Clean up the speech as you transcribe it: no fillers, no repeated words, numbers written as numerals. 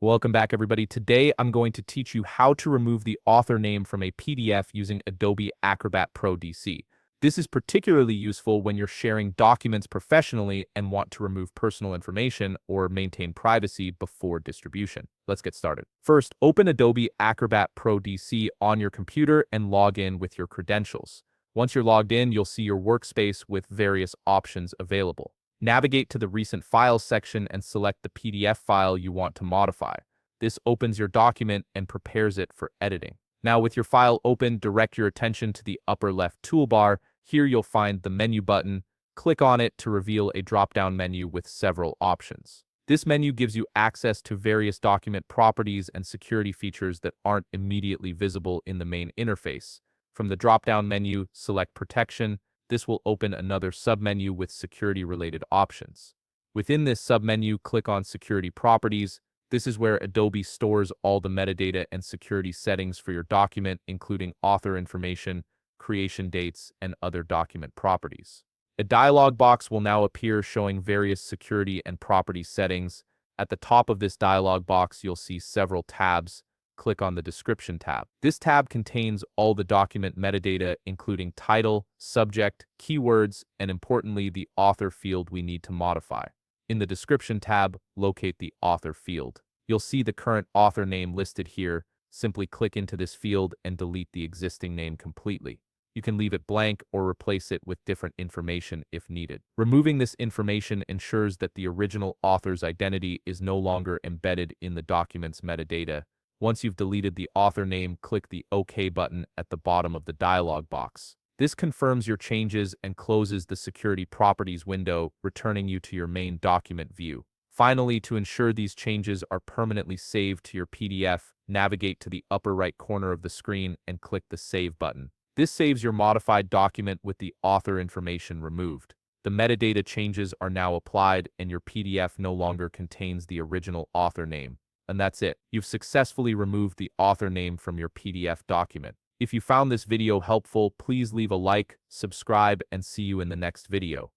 Welcome back, everybody. Today, I'm going to teach you how to remove the author name from a PDF using Adobe Acrobat Pro DC. This is particularly useful when you're sharing documents professionally and want to remove personal information or maintain privacy before distribution. Let's get started. First, open Adobe Acrobat Pro DC on your computer and log in with your credentials. Once you're logged in, you'll see your workspace with various options available. Navigate to the Recent Files section and select the PDF file you want to modify. This opens your document and prepares it for editing. Now, with your file open, direct your attention to the upper left toolbar. Here you'll find the menu button. Click on it to reveal a drop-down menu with several options. This menu gives you access to various document properties and security features that aren't immediately visible in the main interface. From the drop-down menu, select Protection. This will open another submenu with security-related options. Within this submenu, click on Security Properties. This is where Adobe stores all the metadata and security settings for your document, including author information, creation dates, and other document properties. A dialog box will now appear showing various security and property settings. At the top of this dialog box, you'll see several tabs. Click on the Description tab. This tab contains all the document metadata, including title, subject, keywords, and importantly, the author field we need to modify. In the Description tab, locate the author field. You'll see the current author name listed here. Simply click into this field and delete the existing name completely. You can leave it blank or replace it with different information if needed. Removing this information ensures that the original author's identity is no longer embedded in the document's metadata. Once you've deleted the author name, click the OK button at the bottom of the dialog box. This confirms your changes and closes the Security Properties window, returning you to your main document view. Finally, to ensure these changes are permanently saved to your PDF, navigate to the upper right corner of the screen and click the Save button. This saves your modified document with the author information removed. The metadata changes are now applied and your PDF no longer contains the original author name. And that's it. You've successfully removed the author name from your PDF document. If you found this video helpful, please leave a like, subscribe, and see you in the next video.